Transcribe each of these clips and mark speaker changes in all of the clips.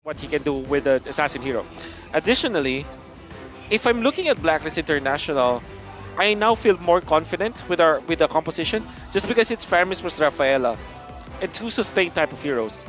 Speaker 1: what he can do with the Assassin Hero. Additionally, if I'm looking at Blacklist International, I now feel more confident with the composition just because it's Faramis vs Rafaela and two sustained type of heroes.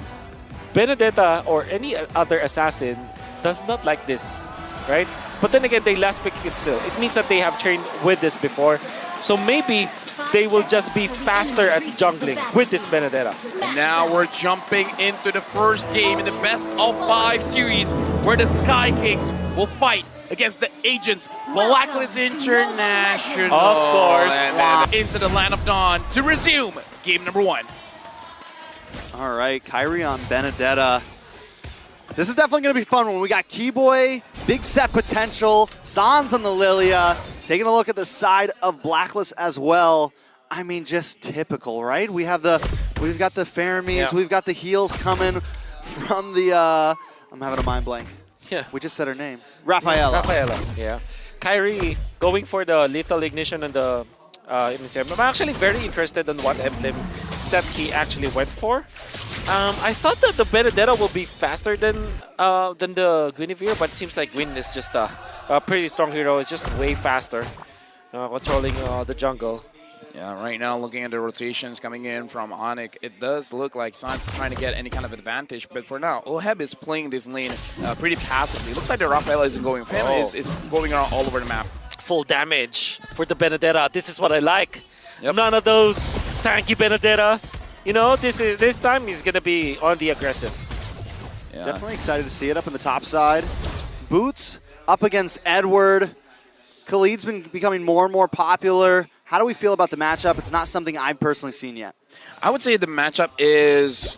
Speaker 1: Benedetta or any other assassin does not like this, right? But then again, they last pick it still. It means that they have trained with this before. So maybe they will just be faster at jungling with this Benedetta.
Speaker 2: And now we're jumping into the first game in the best of 5 series where the Sky Kings will fight against the Agents Blacklist International.
Speaker 1: Of course.
Speaker 2: And into the Land of Dawn to resume game number 1.
Speaker 3: All right, Kyrie on Benedetta. This is definitely going to be fun when we got Keyboy, big set potential, Sans on the Lilia. Taking a look at the side of Blacklist as well. I mean, just typical, right? We've got the Faramis, we've got the heals coming from the, I'm having a mind blank.
Speaker 1: Yeah.
Speaker 3: We just said her name. Rafaela.
Speaker 1: Rafaela, yeah. Kyrie going for the Lethal Ignition and the MCM. I'm actually very interested in what emblem set he actually went for. I thought that the Benedetta will be faster than the Guinevere, but it seems like Gwyn is just a pretty strong hero. It's just way faster, controlling the jungle.
Speaker 2: Yeah, right now looking at the rotations coming in from ONIC, it does look like Sans is trying to get any kind of advantage, but for now, OHEB is playing this lane pretty passively. Looks like the Rafaela isn't going for him, is going around all over the map.
Speaker 1: Full damage for the Benedetta. This is what I like.
Speaker 2: Yep.
Speaker 1: None of those tanky Benedettas. You know, this time he's gonna be on the aggressive.
Speaker 2: Yeah.
Speaker 3: Definitely excited to see it up in the top side. Boots up against Edward. Khalid's been becoming more and more popular. How do we feel about the matchup? It's not something I've personally seen yet.
Speaker 2: I would say the matchup is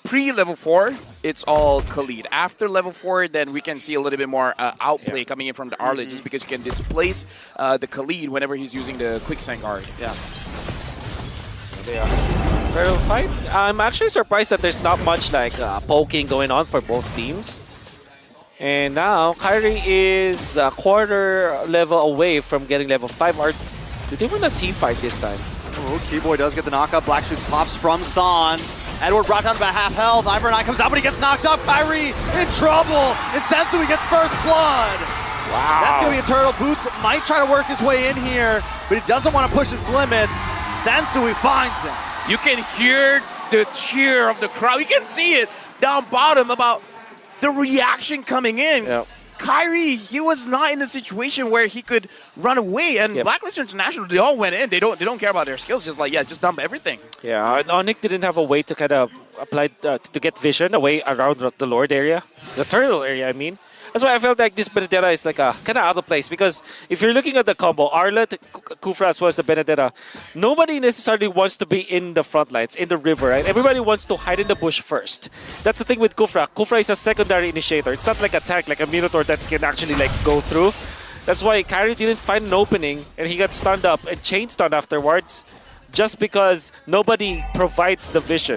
Speaker 2: pre-level 4, it's all Khalid. After level 4, then we can see a little bit more outplay coming in from the Arlet, just because you can displace the Khalid whenever he's using the Quicksand Guard.
Speaker 3: Yeah.
Speaker 1: Turtle fight. I'm actually surprised that there's not much like poking going on for both teams. And now Kyrie is a quarter level away from getting level 5. Did they win a team fight this time?
Speaker 3: Oh, Keyboy does get the knockup. Black Shoots pops from Sans. Edward brought down to about half health. Ivory9 comes out, but he gets knocked up. Kyrie in trouble. And Sensui gets first blood.
Speaker 1: Wow.
Speaker 3: That's going to be a turtle. Boots might try to work his way in here, but he doesn't want to push his limits. Sensui finds him.
Speaker 2: You can hear the cheer of the crowd. You can see it down bottom about the reaction coming in.
Speaker 1: Yep.
Speaker 2: Kyrie, he was not in a situation where he could run away, and Blacklist International, they all went in. They don't care about their skills. Just like, yeah, just dump everything.
Speaker 1: Yeah, ONIC didn't have a way to kind of apply to get vision away around the Lord area, the turtle area. I mean, that's why I felt like this Benedetta is like a kind of out of place, because if you're looking at the combo, Arlet, Kufra as well as the Benedetta, nobody necessarily wants to be in the front lines, in the river, right? Everybody wants to hide in the bush first. That's the thing with Kufra. Kufra is a secondary initiator. It's not like a tank, like a Minotaur that can actually like go through. That's why Kyrie didn't find an opening and he got stunned up and chain stunned afterwards, just because nobody provides the vision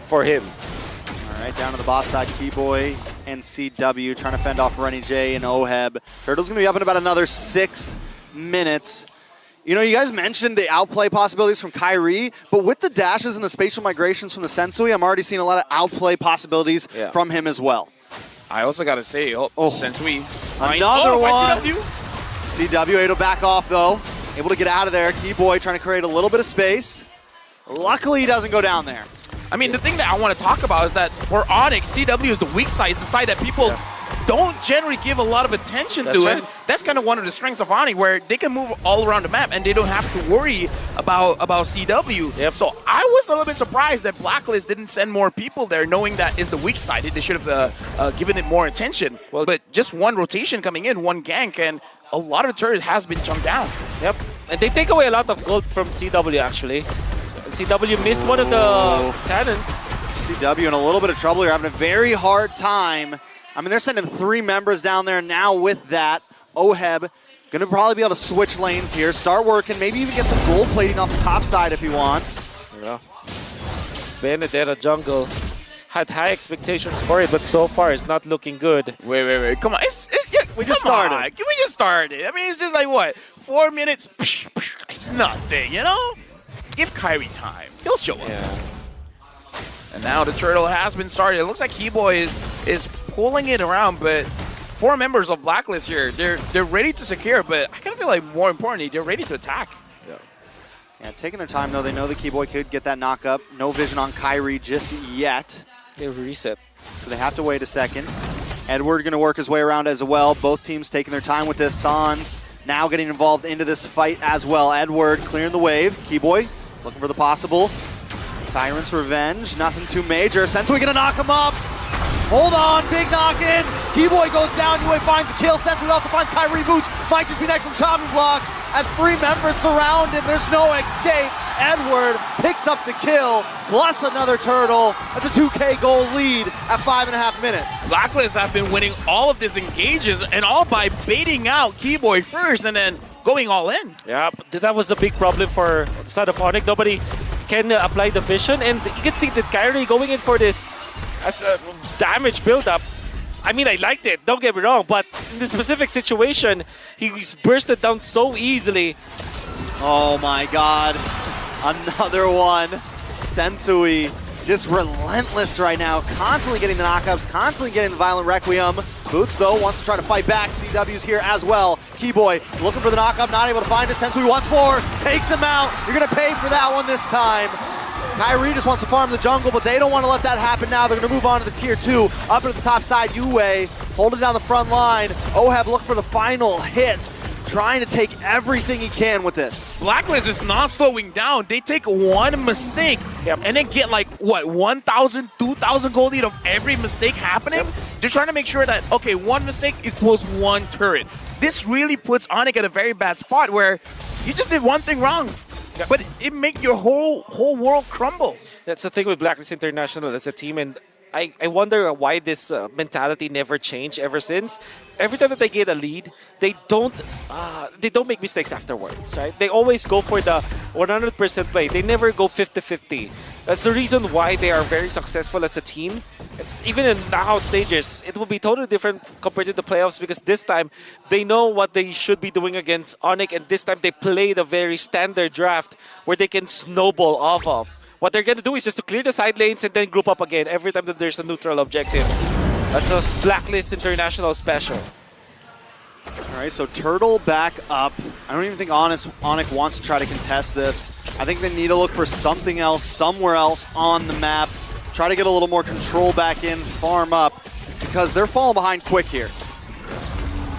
Speaker 1: for him.
Speaker 3: All right, down to the boss side, Keyboy and CW trying to fend off Rennie J and OHEB. Turtle's going to be up in about another 6 minutes. You know, you guys mentioned the outplay possibilities from Kyrie, but with the dashes and the spatial migrations from the Sensui, I'm already seeing a lot of outplay possibilities from him as well.
Speaker 2: I also got to say, Sensui.
Speaker 3: Another one. CW able to back off, though. Able to get out of there. Keyboy trying to create a little bit of space. Luckily, he doesn't go down there.
Speaker 2: I mean, the thing that I want to talk about is that for ONIC, CW is the weak side. It's the side that people don't generally give a lot of attention to.
Speaker 1: Right.
Speaker 2: And that's kind of one of the strengths of ONIC, where they can move all around the map and they don't have to worry about CW.
Speaker 1: Yep.
Speaker 2: So I was a little bit surprised that Blacklist didn't send more people there, knowing that is the weak side. They should have given it more attention.
Speaker 1: Well,
Speaker 2: but just one rotation coming in, one gank, and a lot of the turret has been jumped down.
Speaker 1: Yep. And they take away a lot of gold from CW, actually. CW missed one of the cannons.
Speaker 3: CW in a little bit of trouble here, having a very hard time. I mean, they're sending 3 members down there now with that. OHEB going to probably be able to switch lanes here, start working, maybe even get some gold plating off the top side if he wants.
Speaker 1: Yeah. Benedetta jungle had high expectations for it, but so far it's not looking good.
Speaker 2: Wait. Come on.
Speaker 3: We just started.
Speaker 2: We just started. I mean, it's just like, what, 4 minutes? It's nothing, you know? Give Kyrie time. He'll show up.
Speaker 1: Yeah.
Speaker 2: And now the turtle has been started. It looks like Keyboy is pulling it around, but 4 members of Blacklist here, they're ready to secure, but I kind of feel like more importantly, they're ready to attack.
Speaker 3: Yeah, taking their time though. They know the Keyboy could get that knock up. No vision on Kyrie just yet.
Speaker 1: They reset.
Speaker 3: So they have to wait a second. Edward going to work his way around as well. Both teams taking their time with this. Sans now getting involved into this fight as well. Edward clearing the wave. Keyboy looking for the possible. Tyrant's Revenge, nothing too major. Sensui going to knock him up. Hold on, big knock in. Keyboy goes down, UA finds a kill. Sensui also finds Kyrie Boots. Might just be next on the chopping block. As 3 members surround him, there's no escape. Edward picks up the kill, plus another turtle. That's a 2K goal lead at 5.5 minutes.
Speaker 2: Blacklist have been winning all of these engages, and all by baiting out Keyboy first and then going all in.
Speaker 1: Yeah, but that was a big problem for the side of ONIC. Nobody can apply the vision, and you can see that Kyrie going in for this as a damage build-up. I mean, I liked it, don't get me wrong, but in this specific situation, he's bursted down so easily.
Speaker 3: Oh my god, another one. Sensui just relentless right now, constantly getting the knockups, constantly getting the violent Requiem. Boots, though, wants to try to fight back. CW's here as well. Keyboy looking for the knockup, not able to find it. Sensui once more, takes him out. You're going to pay for that one this time. Kyrie just wants to farm the jungle, but they don't want to let that happen now. They're going to move on to the tier 2. Up into the top side, Yue holding down the front line. Oheb looking for the final hit, trying to take everything he can with this.
Speaker 2: Blacklist is not slowing down. They take one mistake and then get like, what, 1,000, 2,000 gold lead of every mistake happening? They're trying to make sure that, okay, one mistake equals one turret. This really puts ONIC at a very bad spot where you just did one thing wrong. But it make your whole world crumble.
Speaker 1: That's the thing with Blacklist International as a team, and I wonder why this mentality never changed ever since. Every time that they get a lead, they don't make mistakes afterwards, right? They always go for the 100% play. They never go 50-50. That's the reason why they are very successful as a team. Even in knockout stages, it will be totally different compared to the playoffs because this time they know what they should be doing against ONIC, and this time they played a very standard draft where they can snowball off of. What they're going to do is just to clear the side lanes and then group up again every time that there's a neutral objective. That's a Blacklist International special.
Speaker 3: All right, so Turtle back up. I don't even think ONIC wants to try to contest this. I think they need to look for something else, somewhere else on the map. Try to get a little more control back in, farm up, because they're falling behind quick here.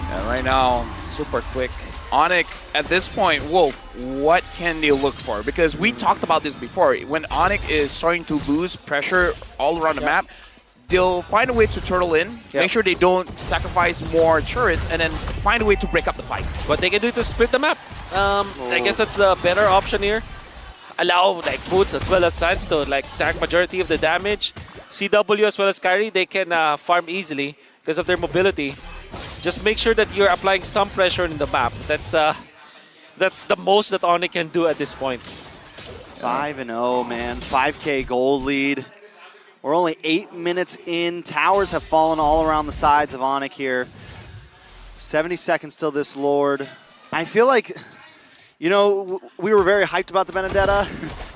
Speaker 2: And right now, super quick. ONIC, at this point, Wolf, what can they look for? Because we talked about this before. When ONIC is starting to lose pressure all around the map, they'll find a way to turtle in, make sure they don't sacrifice more turrets, and then find a way to break up the fight.
Speaker 1: What they can do to split the map. I guess that's the better option here. Allow like Boots as well as Sans to like tank majority of the damage. CW as well as Kyrie, they can farm easily because of their mobility. Just make sure that you're applying some pressure in the map. That's the most that ONIC can do at this point.
Speaker 3: 5-0, man. 5K gold lead. We're only 8 minutes in. Towers have fallen all around the sides of ONIC here. 70 seconds till this Lord. I feel like, you know, we were very hyped about the Benedetta,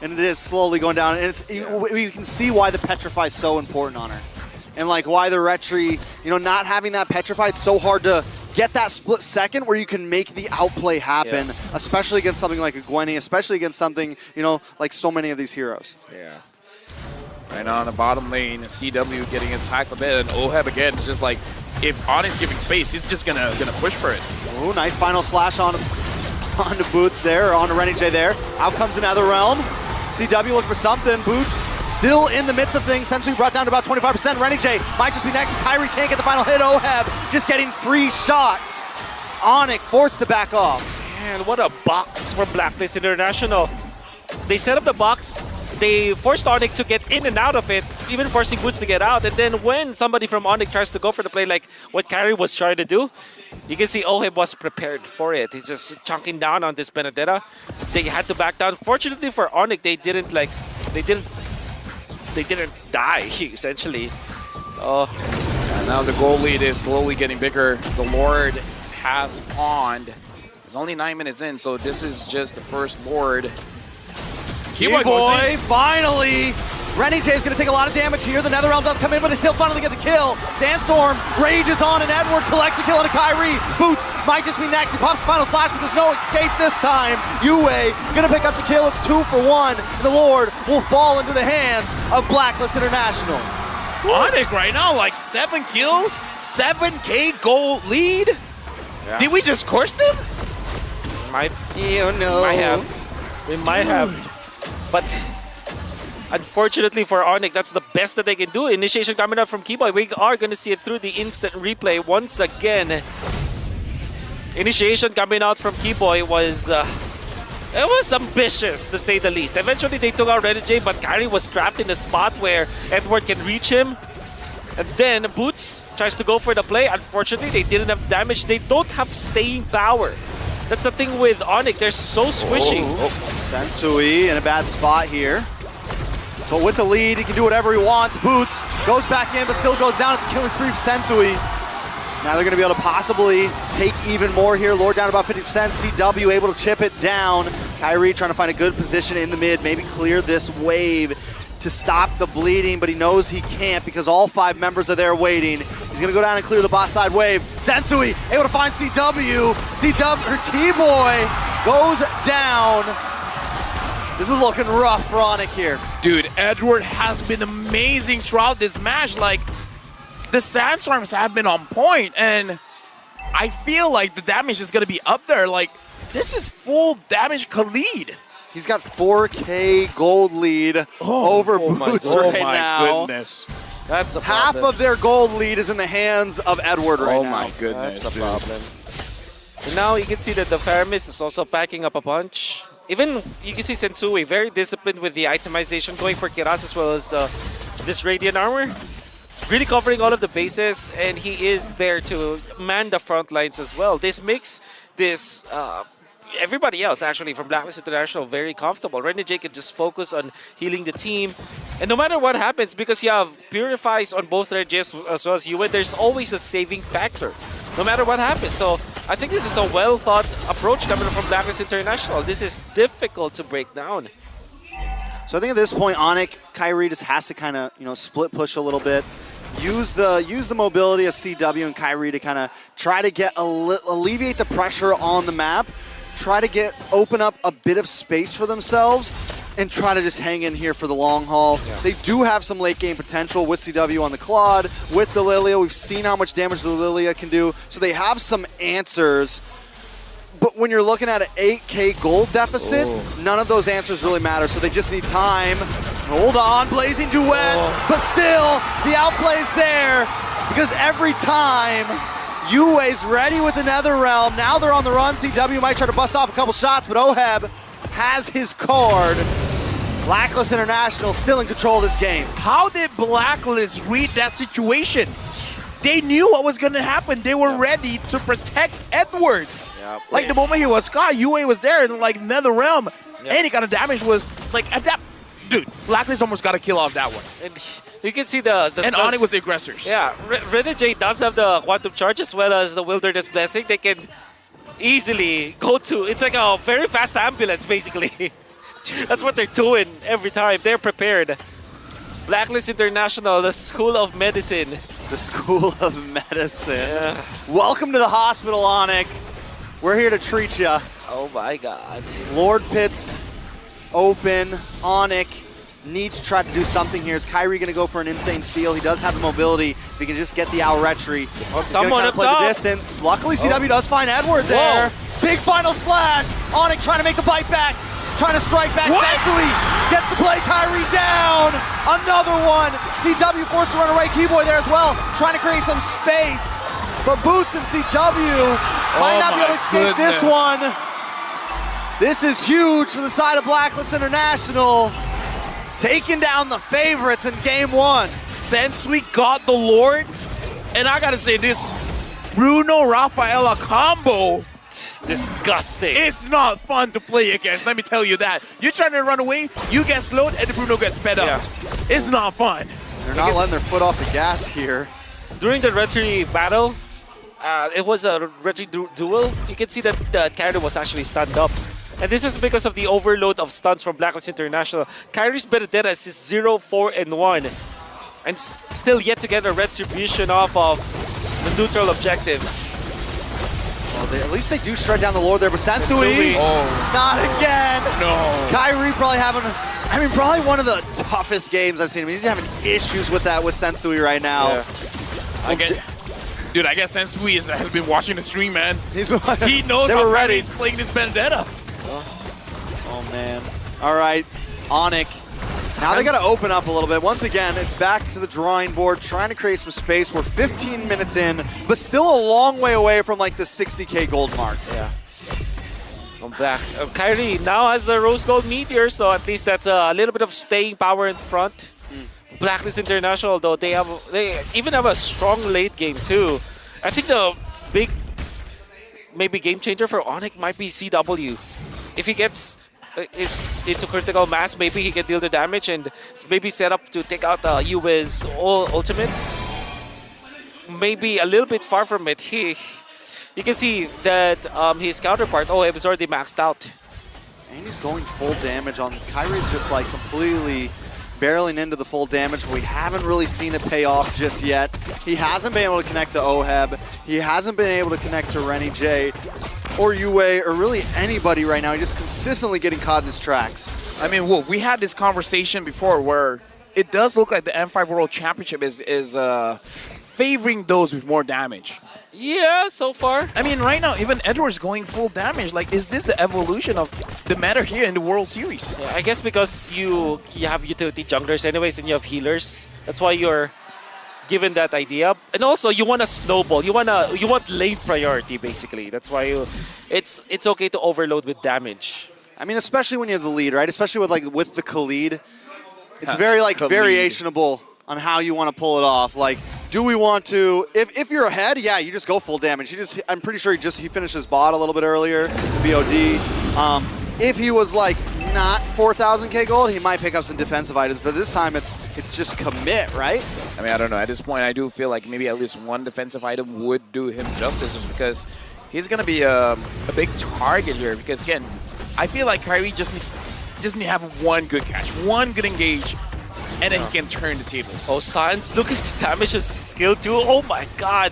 Speaker 3: and it is slowly going down. And it's we can see why the Petrify is so important on her. And like why the Retri, you know, not having that Petrify, it's so hard to get that split second where you can make the outplay happen, especially against something like a Gwenny, especially against something, you know, like so many of these heroes.
Speaker 2: Yeah. Right now on the bottom lane, CW getting attacked a bit, and Oheb again is just like, if ONIC's giving space, he's just gonna push for it.
Speaker 3: Ooh, nice final slash onto Boots there, or onto Renny J there. Out comes another realm. CW looking for something. Boots still in the midst of things. Sensui brought down to about 25%. Renny J might just be next. Kyrie can't get the final hit. Oheb just getting free shots. ONIC forced to back off.
Speaker 1: Man, what a box from Blacklist International. They set up the box. They forced ONIC to get in and out of it, even forcing Boots to get out. And then when somebody from ONIC tries to go for the play like what Kyrie was trying to do, you can see Oheb was prepared for it. He's just chunking down on this Benedetta. They had to back down. Fortunately for ONIC, they didn't die, essentially. So
Speaker 2: and now the goal lead is slowly getting bigger. The Lord has spawned. It's only 9 minutes in, so this is just the first Lord.
Speaker 3: Keyboy finally Renny J is going to take a lot of damage here. The Netherrealm does come in, but they still finally get the kill. Sandstorm rages on, and Edward collects the kill on a Kyrie. Boots might just be next. He pops the final slash, but there's no escape this time. Yue going to pick up the kill. It's 2 for 1. And the Lord will fall into the hands of Blacklist International.
Speaker 2: ONIC right now, like 7 kill, 7K gold lead.
Speaker 1: Yeah.
Speaker 2: Did we just course them?
Speaker 1: Might
Speaker 3: No.
Speaker 1: We might have. But unfortunately for ONIC, that's the best that they can do. Initiation coming up from Keyboy. We are going to see it through the instant replay once again. Initiation coming out from Keyboy was it was ambitious, to say the least. Eventually, they took out Renny J, but Kyrie was trapped in a spot where Edward can reach him. And then Boots tries to go for the play. Unfortunately, they didn't have damage. They don't have staying power. That's the thing with ONIC. They're so squishy.
Speaker 3: Sensui in a bad spot here. But with the lead, he can do whatever he wants. Boots goes back in, but still goes down. It's a killing spree for Sensui. Now they're going to be able to possibly take even more here. Lord down about 50%. CW able to chip it down. Kyrie trying to find a good position in the mid, maybe clear this wave to stop the bleeding, but he knows he can't because all 5 members are there waiting. He's going to go down and clear the boss side wave. Sensui able to find CW. Keyboy goes down. This is looking rough for ONIC here.
Speaker 2: Dude, Edward has been amazing throughout this match. Like, the Sandstorms have been on point, and I feel like the damage is going to be up there. Like, this is full damage Khalid.
Speaker 3: He's got 4K gold lead over Boots right now.
Speaker 2: Oh my goodness.
Speaker 1: That's a
Speaker 3: Half
Speaker 1: problem.
Speaker 3: of their gold lead is in the hands of Edward right now.
Speaker 2: Oh my goodness,
Speaker 1: That's a
Speaker 2: dude.
Speaker 1: problem. And now you can see that the Faramis is also packing up a punch. Even you can see Sensui very disciplined with the itemization, going for Kiraz as well as this Radiant armor. Really covering all of the bases, and he is there to man the front lines as well. This makes this everybody else actually from Blacklist International very comfortable. Renny J can just focus on healing the team, and no matter what happens, because you have Purifies on both Red J as well as Yue, there's always a saving factor no matter what happens. So I think this is a well thought approach coming from Blacklist International. This is difficult to break down.
Speaker 3: So I think at this point, ONIC, Kyrie just has to kind of, split push a little bit. Use the mobility of CW and Kyrie to kind of try to get alleviate the pressure on the map. Try to open up a bit of space for themselves and try to just hang in here for the long haul. Yeah. They do have some late game potential with CW on the Claude, with the Lilia. We've seen how much damage the Lilia can do, so they have some answers. But when you're looking at an 8K gold deficit, none of those answers really matter, so they just need time. Hold on, Blazing Duet, but still, the outplay's there, because every time Yue's ready with the Netherrealm. Now they're on the run. CW might try to bust off a couple shots, but Oheb has his card. Blacklist International still in control of this game.
Speaker 2: How did Blacklist read that situation? They knew what was going to happen. They were ready to protect Edward. Like the moment he was caught, Yue was there, and like Netherrealm, any kind of damage was like at that. Dude, Blacklist almost got a kill off that one.
Speaker 1: And you can see the
Speaker 2: and ONIC was the aggressors.
Speaker 1: Yeah, Renny J does have the Quantum Charge as well as the Wilderness Blessing. They can easily go to, it's like a very fast ambulance basically. That's what they're doing every time. They're prepared. Blacklist International, the School of Medicine.
Speaker 3: The School of Medicine. Yeah. Welcome to the hospital, ONIC. We're here to treat you.
Speaker 1: Oh my God.
Speaker 3: Lord Pitts open. ONIC needs to try to do something here. Is Kyrie going to go for an insane steal? He does have the mobility. If he can just get the owl retry, he's going to kind of play the distance. Luckily, CW does find Edward there. Whoa. Big final slash. ONIC trying to make the bite back. Trying to strike back. Sensui gets the play. Kyrie down. Another one. CW forced to run away. Keyboy there as well. Trying to create some space. But Boots and CW might not be able to escape this one. This is huge for the side of Blacklist International. Taking down the favorites in game one.
Speaker 2: Since we got the Lord, and I gotta say this, Bruno Rafaela combo.
Speaker 1: Disgusting.
Speaker 2: It's not fun to play against, let me tell you that. You're trying to run away, you get slowed, and Bruno gets sped up. It's not fun.
Speaker 3: They're not letting their foot off the gas here.
Speaker 1: During the retry battle, it was a retry duel. You can see that the character was actually stunned up. And this is because of the overload of stuns from Blacklist International. Kyrie's Benedetta is 0-4-1. And still yet to get a retribution off of the neutral objectives.
Speaker 3: Well, at least they do shred down the Lord there, but Sensui, not again.
Speaker 2: No.
Speaker 3: Kyrie probably having, probably one of the toughest games I've seen him. He's having issues with that with Sensui right now.
Speaker 1: Yeah.
Speaker 2: Dude, I guess Sensui has been watching the stream, man.
Speaker 3: He knows
Speaker 2: they
Speaker 3: how
Speaker 2: were ready.
Speaker 3: He's
Speaker 2: Playing this Benedetta.
Speaker 3: Oh, man. All right, ONIC. Now they got to open up a little bit. Once again, it's back to the drawing board, trying to create some space. We're 15 minutes in, but still a long way away from like the 60K gold mark.
Speaker 1: Yeah. I'm back. Kyrie now has the Rose Gold Meteor, so at least that's a little bit of staying power in front. Blacklist International, though, they even have a strong late game too. I think the big maybe game changer for ONIC might be CW. If he gets into critical mass, maybe he can deal the damage and maybe set up to take out Yue's ultimate. Maybe a little bit far from it. You can see that his counterpart, OHEB, is already maxed out.
Speaker 3: And he's going full damage on Kyrie's just like completely barreling into the full damage. We haven't really seen it pay off just yet. He hasn't been able to connect to OHEB. He hasn't been able to connect to Renny J or Yue or really anybody right now. He's just consistently getting caught in his tracks.
Speaker 2: I mean, Wolf, we had this conversation before where it does look like the M5 World Championship is favoring those with more damage.
Speaker 1: Yeah, so far.
Speaker 2: I mean, right now, even Edward's going full damage. Like, is this the evolution of the meta here in the World Series?
Speaker 1: Yeah, I guess because you have utility junglers anyways and you have healers. That's why you're given that idea. And also, you want to snowball. You want lane priority, basically. That's why it's okay to overload with damage.
Speaker 3: I mean, especially when you have the lead, right? Especially with the Khalid. It's very variationable on how you want to pull it off. Like, do we want to, if you're ahead, yeah, you just go full damage. I'm pretty sure he finished his bot a little bit earlier, BOD. If he was like not 4,000K gold, he might pick up some defensive items, but this time it's just commit, right?
Speaker 2: I mean, I don't know. At this point, I do feel like maybe at least one defensive item would do him justice, just because he's going to be a big target here. Because again, I feel like Kyrie just need to have one good catch, one good engage, and then he can turn the tables.
Speaker 1: Oh, Sans, look at the damage of skill too. Oh my god.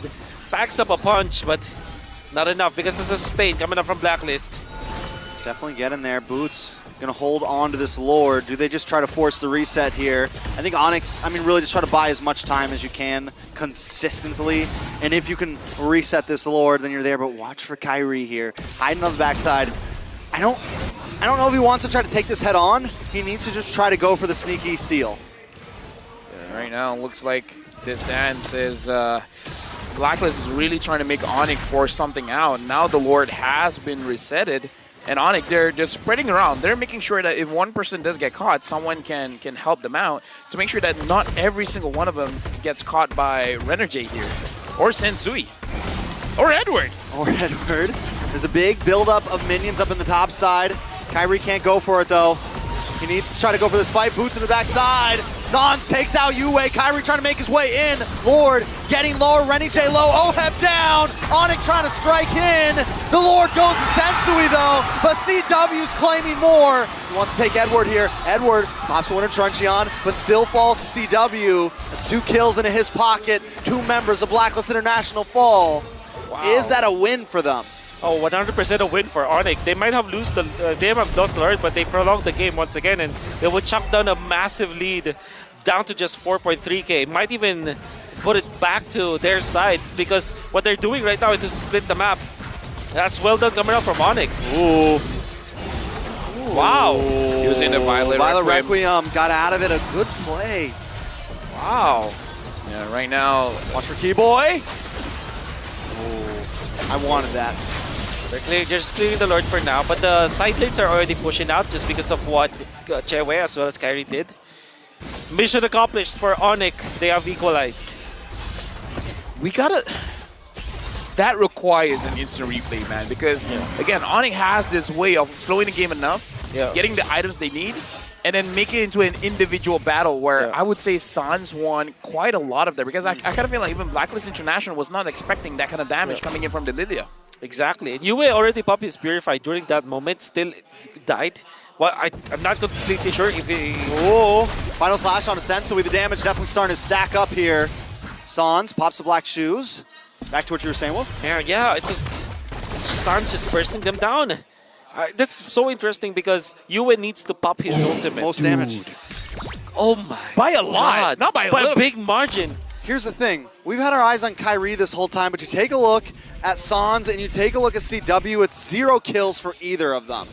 Speaker 1: Backs up a punch, but not enough because there's a sustain coming up from Blacklist.
Speaker 3: It's definitely getting there. Boots gonna hold on to this Lord. Do they just try to force the reset here? I think ONIC, really just try to buy as much time as you can consistently. And if you can reset this Lord, then you're there. But watch for Kyrie here. Hiding on the backside. I don't know if he wants to try to take this head on. He needs to just try to go for the sneaky steal.
Speaker 2: Right now, it looks like this dance is Blacklist is really trying to make ONIC force something out. Now the Lord has been resetted, and ONIC, they're just spreading around. They're making sure that if one person does get caught, someone can help them out to make sure that not every single one of them gets caught by Rennerjay here, or Sensui, or Edward.
Speaker 3: Or Edward. There's a big buildup of minions up in the top side. Kyrie can't go for it though. He needs to try to go for this fight. Boots in the backside. Sans takes out Yue. Kyrie trying to make his way in. Lord getting lower. Renny J low. OHEB down. ONIC trying to strike in. The Lord goes to Sensui though, but CW's claiming more. He wants to take Edward here. Edward pops one in Truncheon, but still falls to CW. That's 2 kills into his pocket. 2 members of Blacklist International fall.
Speaker 1: Wow.
Speaker 3: Is that a win for them?
Speaker 1: Oh, 100% a win for ONIC. They might have lost the Lord, but they prolonged the game once again, and they would chop down a massive lead down to just 4.3K. Might even put it back to their sides because what they're doing right now is to split the map. That's well done coming out from ONIC.
Speaker 3: Ooh.
Speaker 1: Wow.
Speaker 2: He was in the Violet
Speaker 3: Requiem. Got out of it. A good play.
Speaker 1: Wow.
Speaker 2: Yeah, right now.
Speaker 3: Watch for Keyboy. I wanted that.
Speaker 1: They're just clearing the Lord for now, but the side lanes are already pushing out just because of what Chewe as well as Kyrie did. Mission accomplished for ONIC. They have equalized.
Speaker 2: We gotta... That requires an instant replay, man, because, again, ONIC has this way of slowing the game enough, getting the items they need, and then make it into an individual battle where I would say Sans won quite a lot of that, because I kind of feel like even Blacklist International was not expecting that kind of damage coming in from the Lilia.
Speaker 1: Exactly. And Yue already popped his Purify during that moment, still died. Well, I'm not completely sure if he...
Speaker 3: Oh, final slash on a Sensui. The damage definitely starting to stack up here. Sans pops the black shoes. Back to what you were saying, Wolf.
Speaker 1: Yeah, it's just... Sans just bursting them down. That's so interesting because Yue needs to pop his ultimate.
Speaker 3: Most damage.
Speaker 1: Oh my
Speaker 2: By a lot,
Speaker 1: God.
Speaker 2: not by a
Speaker 1: By
Speaker 2: little.
Speaker 1: a big margin.
Speaker 3: Here's the thing. We've had our eyes on Kyrie this whole time, but you take a look at Sans and you take a look at CW, it's 0 kills for either of them.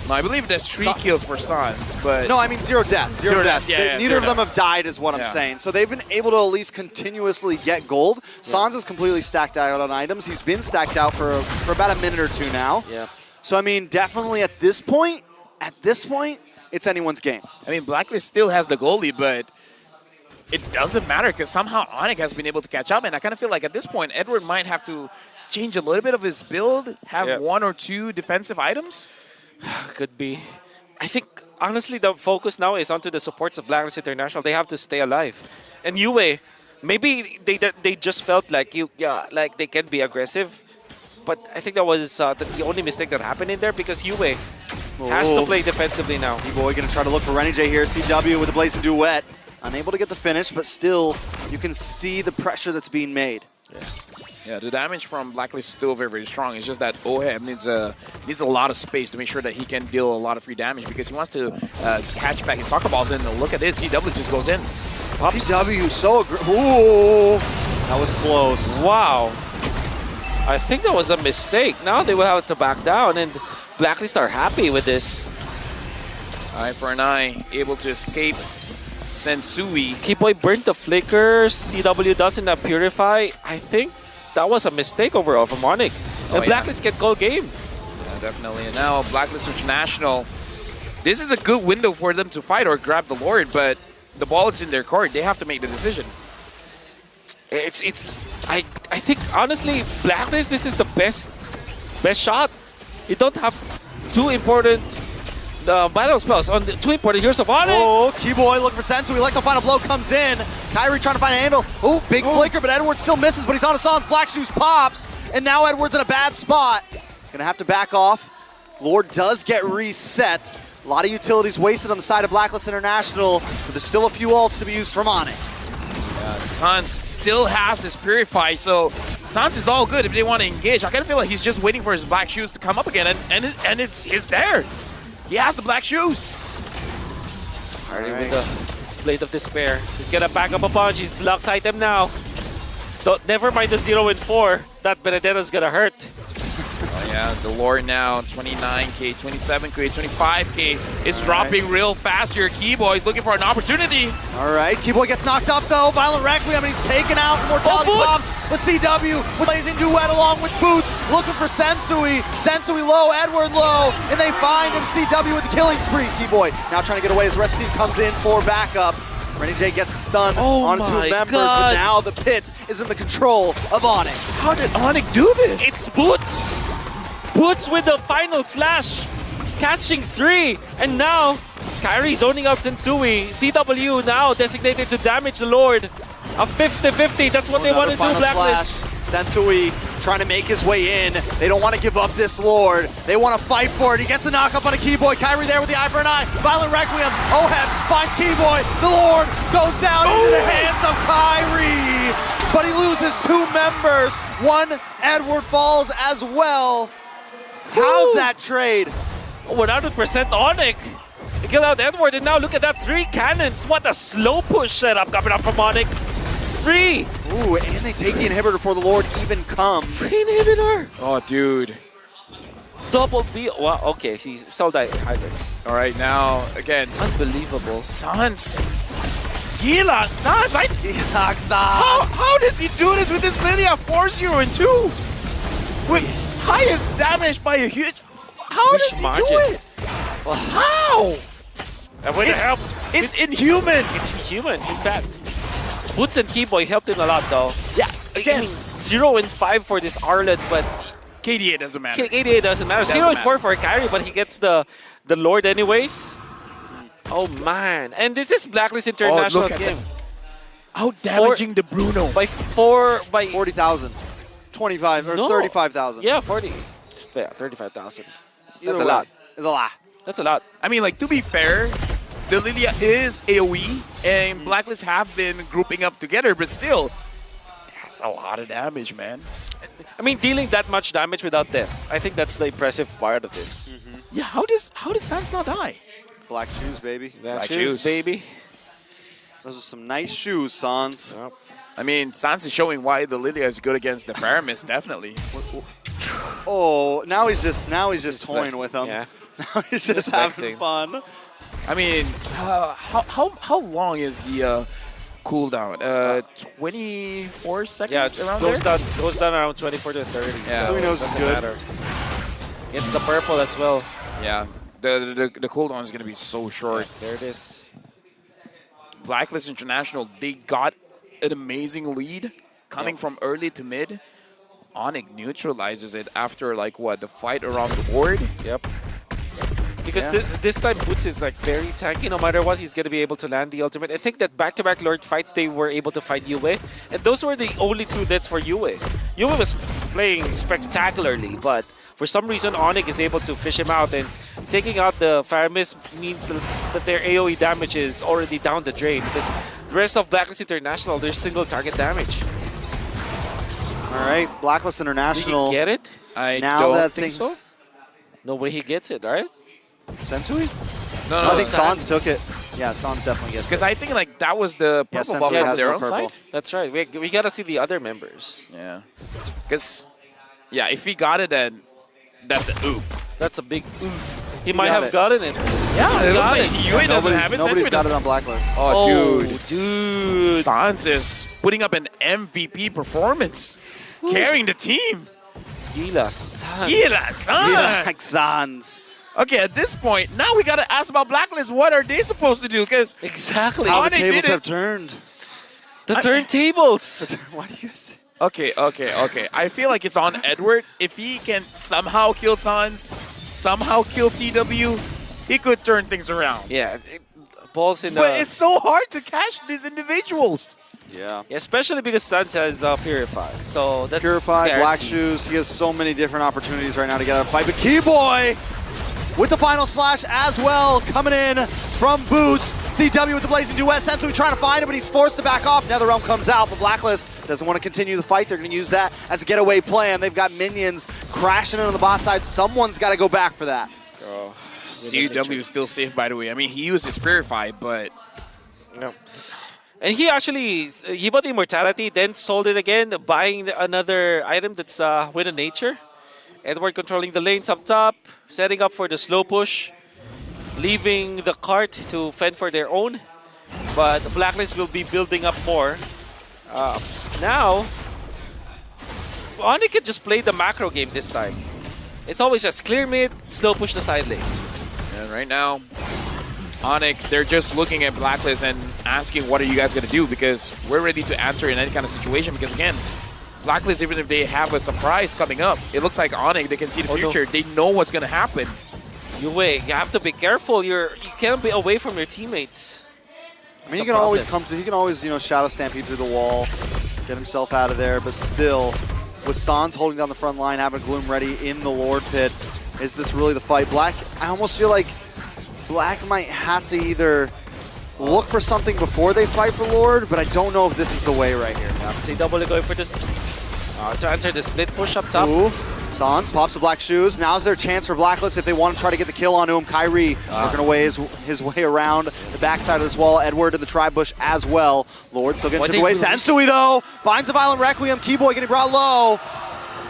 Speaker 2: No, I believe there's 3 kills for Sans, but...
Speaker 3: No, I mean 0 deaths. 0 deaths.
Speaker 2: Yeah,
Speaker 3: Neither of them have died is what I'm
Speaker 2: Yeah.
Speaker 3: saying. So they've been able to at least continuously get gold. Sans is completely stacked out on items. He's been stacked out for about a minute or two now.
Speaker 1: Yeah.
Speaker 3: So I mean, definitely at this point, it's anyone's game.
Speaker 2: I mean, Blacklist still has the goalie, but it doesn't matter because somehow ONIC has been able to catch up. And I kind of feel like at this point, Edward might have to change a little bit of his build, have 1 or 2 defensive items.
Speaker 1: Could be. I think, honestly, the focus now is onto the supports of Blacklist International. They have to stay alive. And Yue, maybe they just felt like like they can be aggressive. But I think that was the only mistake that happened in there because Yue has to play defensively now.
Speaker 3: B-Boy gonna try to look for Renny J here. CW with the Blazing Duet. Unable to get the finish, but still, you can see the pressure that's being made.
Speaker 2: Yeah, the damage from Blacklist is still very, very strong. It's just that OHEM needs a lot of space to make sure that he can deal a lot of free damage because he wants to catch back his soccer balls in. And look at this, CW just goes in.
Speaker 3: CW so aggressive. Ooh, that was close.
Speaker 1: Wow. I think that was a mistake. Now they will have to back down, and Blacklist are happy with this.
Speaker 2: Eye for an eye, able to escape Sensui.
Speaker 1: Keyboy burnt the flickers. CW doesn't have Purify. I think that was a mistake overall from ONIC. And Blacklist can call game.
Speaker 2: Yeah, definitely. And now Blacklist International. This is a good window for them to fight or grab the Lord, but the ball is in their court. They have to make the decision.
Speaker 1: I think honestly Blacklist, this is the best shot. You don't have 2 important battle spells on the 2 important heroes of ONIC.
Speaker 3: Oh, Keyboy looking for Sensui. Like the final blow comes in. Kyrie trying to find a handle. Oh, big flicker, but Edward still misses, but he's on a Sans. Black Shoes pops, and now Edward's in a bad spot. Gonna have to back off. Lord does get reset. A lot of utilities wasted on the side of Blacklist International, but there's still a few ults to be used from ONIC.
Speaker 2: Sans still has his Purify, so Sans is all good if they want to engage. I kind of feel like he's just waiting for his black shoes to come up again, and it's there. He has the black shoes.
Speaker 1: Hardy with the Blade of Despair. He's gonna back up a bunch. He's locked item now. Never mind the 0 and 4. That Benedetta's gonna hurt.
Speaker 2: Oh yeah, the Lord now, 29K, 27K, 25K. It's dropping real fast here. Keyboy's looking for an opportunity.
Speaker 3: All right, Keyboy gets knocked up though. Violent Requiem, and he's taken out. Mortality pops. The CW with Blazing Duet along with Boots, looking for Sensui. Sensui low, Edward low, and they find him. CW with the killing spree. Keyboy now trying to get away as the rest of the team comes in for backup. Renny J gets stunned on 2 members, but now the pit is in the control of ONIC.
Speaker 2: How did ONIC do this?
Speaker 1: It's Boots. Boots with the final slash, catching 3, and now Kyrie zoning out Sensui. CW now designated to damage the Lord. A 50-50, that's what they want to do, Blacklist.
Speaker 3: Sensui trying to make his way in. They don't want to give up this Lord. They want to fight for it. He gets a knock-up on a Keyboy. Kyrie there with the eye for an eye. Violent Requiem. OHEM finds Keyboy. The Lord goes down into the hands of Kyrie. But he loses 2 members. 1 Edward falls as well. How's that trade?
Speaker 1: 100% ONIC. They kill out Edward, and now look at that 3 cannons. What a slow push setup coming up from ONIC. 3.
Speaker 3: Ooh, and they take the inhibitor before the Lord even comes.
Speaker 1: 3 inhibitor.
Speaker 2: Oh, dude.
Speaker 1: Double B. Wow, okay, he's sold out hydrants.
Speaker 2: All right, now, again.
Speaker 1: Unbelievable.
Speaker 2: Sans. Gila, Sans, how does he do this with this Lilia 4-0 and 2? Wait, highest damage by a huge... How does he do it?
Speaker 1: Well,
Speaker 2: how?
Speaker 1: And with the help.
Speaker 2: It's inhuman.
Speaker 1: It's inhuman, in fact. Boots and Keyboy helped him a lot, though.
Speaker 2: Yeah, again.
Speaker 1: 0 and 5 for this Arlet, but...
Speaker 2: KDA doesn't matter.
Speaker 1: KDA doesn't matter. 0 and 4 for Kyrie, but he gets the Lord anyways. Oh, man. And this is Blacklist International's game.
Speaker 2: Out damaging the Bruno.
Speaker 1: By 40,000.
Speaker 3: 25 or
Speaker 1: No.
Speaker 3: 35,000.
Speaker 1: Yeah, 40. Yeah, 35,000.
Speaker 3: Either
Speaker 1: That's a
Speaker 3: way,
Speaker 1: lot.
Speaker 3: It's a lot.
Speaker 1: That's a lot.
Speaker 2: I mean, like, to be fair, the Lilia is AoE, and Blacklist have been grouping up together, but still, that's a lot of damage, man.
Speaker 1: I mean, dealing that much damage without deaths. I think that's the impressive part of this.
Speaker 2: Yeah, how does Sans not die?
Speaker 3: Black shoes, baby.
Speaker 1: Black
Speaker 2: shoes.
Speaker 1: shoes, baby.
Speaker 3: Those are some nice shoes, Sans.
Speaker 1: Yep.
Speaker 2: I mean, Sans is showing why the Lilia is good against the Paramis, definitely.
Speaker 3: Oh, now he's just toying with them.
Speaker 1: Yeah.
Speaker 3: Now he's just having
Speaker 1: vexing.
Speaker 3: fun.
Speaker 2: I mean, how long is the cooldown? 24 seconds
Speaker 1: Yeah,
Speaker 2: around
Speaker 1: goes
Speaker 2: there?
Speaker 1: down around 24 to 30.
Speaker 2: Yeah.
Speaker 3: So he knows it's
Speaker 1: doesn't
Speaker 3: good.
Speaker 1: matter. It's the purple as well.
Speaker 2: Yeah, the cooldown is going to be so short.
Speaker 1: There it is.
Speaker 2: Blacklist International, they got an amazing lead coming from early to mid. ONIC neutralizes it after, like, what, the fight around the board?
Speaker 1: Yep. Because
Speaker 3: Yeah.
Speaker 1: this time Boots is like very tanky. No matter what, he's going to be able to land the ultimate. I think that back-to-back Lord fights, they were able to find Yue. And those were the only two deaths for Yue. Yue was playing spectacularly, but for some reason, ONIC is able to fish him out. And taking out the Faramis means that their AoE damage is already down the drain. Because the rest of Blacklist International, there's single target damage.
Speaker 3: All right, Blacklist
Speaker 1: Did
Speaker 3: International.
Speaker 1: you get it?
Speaker 2: I
Speaker 3: Now
Speaker 2: don't
Speaker 3: that
Speaker 2: think
Speaker 3: things.
Speaker 2: so.
Speaker 1: No way he gets it, right?
Speaker 3: Sensui?
Speaker 2: No,
Speaker 3: I think Sans
Speaker 1: Sans.
Speaker 3: took it. Yeah, Sans definitely gets
Speaker 2: because
Speaker 3: it.
Speaker 2: I think, like, that was the
Speaker 3: Yeah,
Speaker 2: purple
Speaker 3: Sensui
Speaker 2: bubble on
Speaker 3: has
Speaker 2: their
Speaker 3: the
Speaker 2: own
Speaker 3: purple.
Speaker 2: side.
Speaker 1: That's right. We got to see the other members.
Speaker 2: Yeah. Because, yeah, if he got it, then that's an oof.
Speaker 1: That's a big oof. He might
Speaker 3: got
Speaker 1: have
Speaker 3: it.
Speaker 1: gotten it.
Speaker 2: Yeah, it looks
Speaker 1: got
Speaker 2: like
Speaker 1: it.
Speaker 2: Yue doesn't have it.
Speaker 3: Nobody's
Speaker 2: Sensui
Speaker 3: got
Speaker 2: doesn't-
Speaker 3: it on Blacklist.
Speaker 2: Oh, dude.
Speaker 1: dude.
Speaker 2: Sans is putting up an MVP performance, carrying the team.
Speaker 1: Gila Sans.
Speaker 2: Yeah, Sans.
Speaker 3: Yeah, Sans.
Speaker 2: Okay, at this point, now we gotta ask about Blacklist. What are they supposed to do? Because
Speaker 1: Exactly.
Speaker 3: How the
Speaker 2: ONIC
Speaker 3: tables
Speaker 2: did it.
Speaker 3: have turned.
Speaker 1: The turntables.
Speaker 3: Why do you guys say?
Speaker 2: okay. I feel like it's on Edward. If he can somehow kill Sans, somehow kill CW, he could turn things around.
Speaker 1: Yeah. Balls in the...
Speaker 2: But it's so hard to catch these individuals.
Speaker 3: Yeah.
Speaker 1: Especially because Sans has Purified. So that's
Speaker 3: Purified, Black
Speaker 1: guaranteed.
Speaker 3: Shoes. He has so many different opportunities right now to get out of fight. But Keyboy with the final slash as well, coming in from Boots. CW with the Blazing Duet. Sensui trying to find him, but he's forced to back off. NetherRealm comes out, but Blacklist doesn't want to continue the fight. They're going to use that as a getaway plan. They've got minions crashing in on the boss side. Someone's got to go back for that.
Speaker 1: Oh,
Speaker 2: CW is still safe, by the way. I mean, he used his Purify, but
Speaker 1: no. And he actually, he bought Immortality, then sold it again, buying another item that's Wind of Nature. Edward controlling the lanes up top, setting up for the slow push, leaving the cart to fend for their own. But the Blacklist will be building up more. Now, ONIC can just play the macro game this time. It's always just clear mid, slow push the side lanes.
Speaker 2: and right now, ONIC, they're just looking at Blacklist and asking, what are you guys going to do? Because we're ready to answer in any kind of situation. Because, again, Blacklist, even if they have a surprise coming up, it looks like ONIC, they can see the future. No. They know what's going to happen.
Speaker 1: You have to be careful. You can't be away from your teammates.
Speaker 3: I mean, he can always come through. He can always, shadow stampede through the wall, get himself out of there. But still, with Sans holding down the front line, having Gloom ready in the Lord Pit, is this really the fight? Black, I almost feel like Black might have to either look for something before they fight for Lord, but I don't know if this is the way right here.
Speaker 1: CW going for this to answer the split push up top.
Speaker 3: Ooh, Sans pops the Black Shoes. Now's their chance for Blacklist if they want to try to get the kill onto him. Kyrie working away his way around the backside of this wall. Edward in the tri-bush as well. Lord still getting chipped away. Sensui, though, finds a Violent Requiem. Keyboy getting brought low.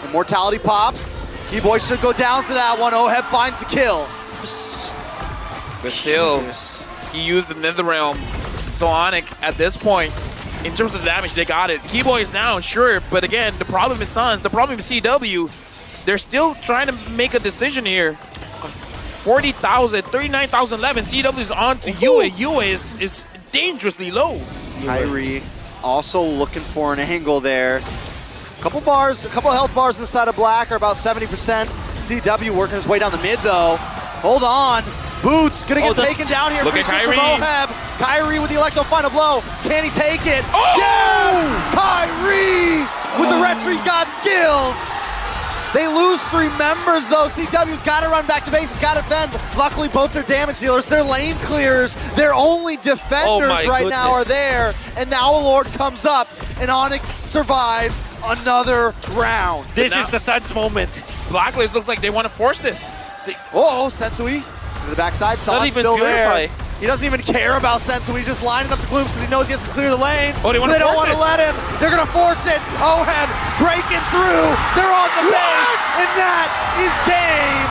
Speaker 3: Immortality pops. Keyboy should go down for that one. Oheb finds the kill.
Speaker 2: But still, he used the NetherRealm. So ONIC, at this point, in terms of damage, they got it. Keyboy is down, sure, but again, the problem is Sans, the problem is CW. They're still trying to make a decision here. 40,000, 39,011. CW is on to Yue. Yue is dangerously low.
Speaker 3: Kyrie also looking for an angle there. Couple health bars on the side of Black are about 70%. CW working his way down the mid though. Hold on. Boots gonna get taken down here.
Speaker 2: Look at
Speaker 3: Appreciates
Speaker 2: Kyrie.
Speaker 3: from Oheb. Kyrie with the Electro final blow. Can he take it?
Speaker 2: Oh!
Speaker 3: Yes! Kyrie with the retreat god skills. They lose 3 members though. CW's got to run back to base, got to defend. Luckily, both their damage dealers, their lane clears, their only defenders right now are there. And now a Lord comes up, and ONIC survives another round.
Speaker 1: This is the Suns moment.
Speaker 2: Blacklist looks like they want to force this.
Speaker 3: Sensui to the backside. San's still there. He doesn't even care about Sensui. He's just lining up the glooms because he knows he has to clear the lane.
Speaker 1: Oh, they
Speaker 3: don't want to let him. They're going to force it. Ohem breaking through. They're on the base, and that is game.